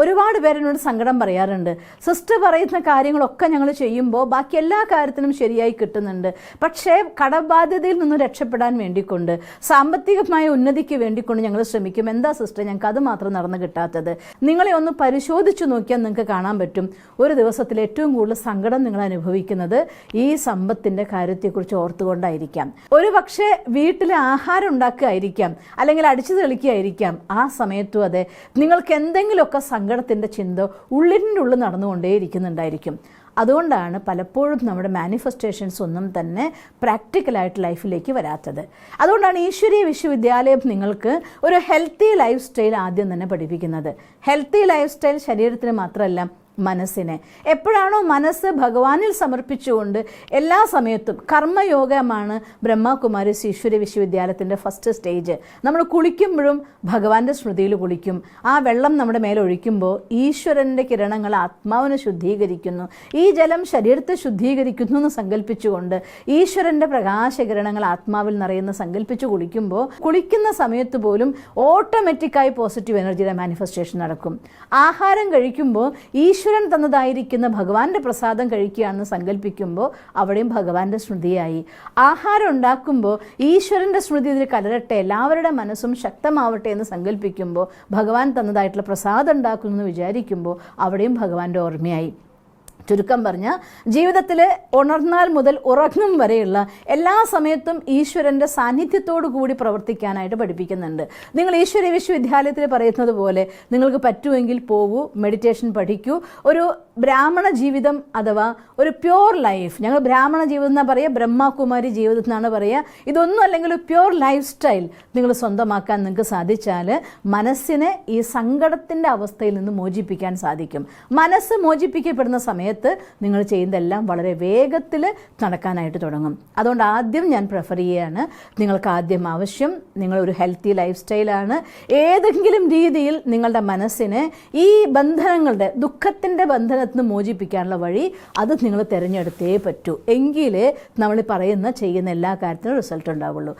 ഒരുപാട് പേരെന്നോട് സങ്കടം പറയാറുണ്ട്. സിസ്റ്റർ പറയുന്ന കാര്യങ്ങളൊക്കെ ഞങ്ങൾ ചെയ്യുമ്പോൾ ബാക്കി എല്ലാ കാര്യത്തിനും ശരിയായി കിട്ടുന്നുണ്ട്. പക്ഷേ കടബാധ്യതയിൽ നിന്ന് രക്ഷപ്പെടാൻ വേണ്ടിക്കൊണ്ട്, സാമ്പത്തികമായ ഉന്നതിക്ക് വേണ്ടിക്കൊണ്ട് ഞങ്ങൾ ശ്രമിക്കും. എന്താ സിസ്റ്റർ ഞങ്ങൾക്ക് അത് മാത്രം നടന്നു കിട്ടാത്തത്? നിങ്ങളെ ഒന്ന് പരിശോധിച്ചു നോക്കിയാൽ നിങ്ങൾക്ക് കാണാൻ പറ്റും, ഒരു ദിവസത്തിൽ ഏറ്റവും കൂടുതൽ സങ്കടം നിങ്ങൾ അനുഭവിക്കുന്നത് ഈ സമ്പത്തിൻ്റെ കാര്യത്തെക്കുറിച്ച് ഓർത്തുകൊണ്ടായിരിക്കാം. ഒരു പക്ഷേ വീട്ടിൽ ആഹാരം ഉണ്ടാക്കുകയായിരിക്കാം, അല്ലെങ്കിൽ അടിച്ചു തെളിക്കുകയായിരിക്കാം. ആ സമയത്തും അതെ, നിങ്ങൾക്ക് എന്തെങ്കിലുമൊക്കെ സങ്കടത്തിൻ്റെ ചിന്ത ഉള്ളിൻ്റെ ഉള്ളിൽ നടന്നുകൊണ്ടേയിരിക്കുന്നുണ്ടായിരിക്കും. അതുകൊണ്ടാണ് പലപ്പോഴും നമ്മുടെ മാനിഫെസ്റ്റേഷൻസ് ഒന്നും തന്നെ പ്രാക്ടിക്കലായിട്ട് ലൈഫിലേക്ക് വരാത്തത്. അതുകൊണ്ടാണ് ഈശ്വരീയ വിശ്വവിദ്യാലയം നിങ്ങൾക്ക് ഒരു ഹെൽത്തി ലൈഫ് സ്റ്റൈൽ ആദ്യം തന്നെ പഠിപ്പിക്കുന്നത്. ഹെൽത്തി ലൈഫ് സ്റ്റൈൽ ശരീരത്തിന് മാത്രമല്ല, മനസ്സിനെ. എപ്പോഴാണോ മനസ്സ് ഭഗവാനിൽ സമർപ്പിച്ചുകൊണ്ട് എല്ലാ സമയത്തും, കർമ്മയോഗമാണ് ബ്രഹ്മകുമാരീസ് ഈശ്വരീയ വിശ്വവിദ്യാലയത്തിൻ്റെ ഫസ്റ്റ് സ്റ്റേജ്. നമ്മൾ കുളിക്കുമ്പോഴും ഭഗവാന്റെ സ്മൃതിയിൽ കുളിക്കും. ആ വെള്ളം നമ്മുടെ മേലെ ഒഴിക്കുമ്പോൾ ഈശ്വരൻ്റെ കിരണങ്ങൾ ആത്മാവിനെ ശുദ്ധീകരിക്കുന്നു, ഈ ജലം ശരീരത്തെ ശുദ്ധീകരിക്കുന്നു എന്ന് സങ്കല്പിച്ചുകൊണ്ട് ഈശ്വരൻ്റെ പ്രകാശകിരണങ്ങൾ ആത്മാവിൽ നിറയുന്ന സങ്കല്പിച്ച് കുളിക്കുമ്പോൾ, കുളിക്കുന്ന സമയത്ത് പോലും ഓട്ടോമാറ്റിക്കായി പോസിറ്റീവ് എനർജിയുടെ മാനിഫെസ്റ്റേഷൻ നടക്കും. ആഹാരം കഴിക്കുമ്പോൾ ഈശ്വരൻ തന്നതായിരിക്കുന്ന ഭഗവാന്റെ പ്രസാദം കഴിക്കുകയാണെന്ന് സങ്കല്പിക്കുമ്പോൾ അവിടെയും ഭഗവാന്റെ സ്മൃതിയായി. ആഹാരം ഉണ്ടാക്കുമ്പോൾ ഈശ്വരൻ്റെ സ്മൃതി ഇതിൽ കലരട്ടെ, എല്ലാവരുടെ മനസ്സും ശക്തമാവട്ടെ എന്ന് സങ്കല്പിക്കുമ്പോൾ ഭഗവാൻ തന്നതായിട്ടുള്ള പ്രസാദം ഉണ്ടാക്കുന്നു എന്ന് വിചാരിക്കുമ്പോൾ അവിടെയും ഭഗവാന്റെ ഓർമ്മയായി. ചുരുക്കം പറഞ്ഞാൽ ജീവിതത്തിൽ ഉണർന്നാൽ മുതൽ ഉറങ്ങും വരെയുള്ള എല്ലാ സമയത്തും ഈശ്വരൻ്റെ സാന്നിധ്യത്തോടു കൂടി പ്രവർത്തിക്കാനായിട്ട് പഠിപ്പിക്കുന്നുണ്ട്. നിങ്ങൾ ഈശ്വരീയ വിശ്വവിദ്യാലയത്തിൽ പറയുന്നത് പോലെ നിങ്ങൾക്ക് പറ്റുമെങ്കിൽ പോകൂ, മെഡിറ്റേഷൻ പഠിക്കൂ. ഒരു ബ്രാഹ്മണ ജീവിതം അഥവാ ഒരു പ്യോർ ലൈഫ്, ഞങ്ങൾ ബ്രാഹ്മണ ജീവിതം എന്നാണ് പറയുക, ബ്രഹ്മകുമാരി ജീവിതം എന്നാണ് പറയുക. ഇതൊന്നും അല്ലെങ്കിൽ ഒരു പ്യോർ ലൈഫ് സ്റ്റൈൽ നിങ്ങൾ സ്വന്തമാക്കാൻ നിങ്ങൾക്ക് സാധിച്ചാൽ മനസ്സിനെ ഈ സങ്കടത്തിൻ്റെ അവസ്ഥയിൽ നിന്ന് മോചിപ്പിക്കാൻ സാധിക്കും. മനസ്സ് മോചിപ്പിക്കപ്പെടുന്ന സമയത്ത് നിങ്ങൾ ചെയ്യുന്നതെല്ലാം വളരെ വേഗത്തിൽ നടക്കാനായിട്ട് തുടങ്ങും. അതുകൊണ്ട് ആദ്യം ഞാൻ പ്രിഫർ ചെയ്യുകയാണ്, നിങ്ങൾക്ക് ആദ്യം ആവശ്യം നിങ്ങളൊരു ഹെൽത്തി ലൈഫ് സ്റ്റൈലാണ്. ഏതെങ്കിലും രീതിയിൽ നിങ്ങളുടെ മനസ്സിനെ ഈ ബന്ധനങ്ങളുടെ, ദുഃഖത്തിൻ്റെ ബന്ധനത്തിൽ നിന്ന് മോചിപ്പിക്കാനുള്ള വഴി അത് നിങ്ങൾ തിരഞ്ഞെടുത്തേ പറ്റൂ. എങ്കിലേ നമ്മൾ പറയുന്ന ചെയ്യുന്ന എല്ലാ കാര്യത്തിനും റിസൾട്ട് ഉണ്ടാവുള്ളൂ.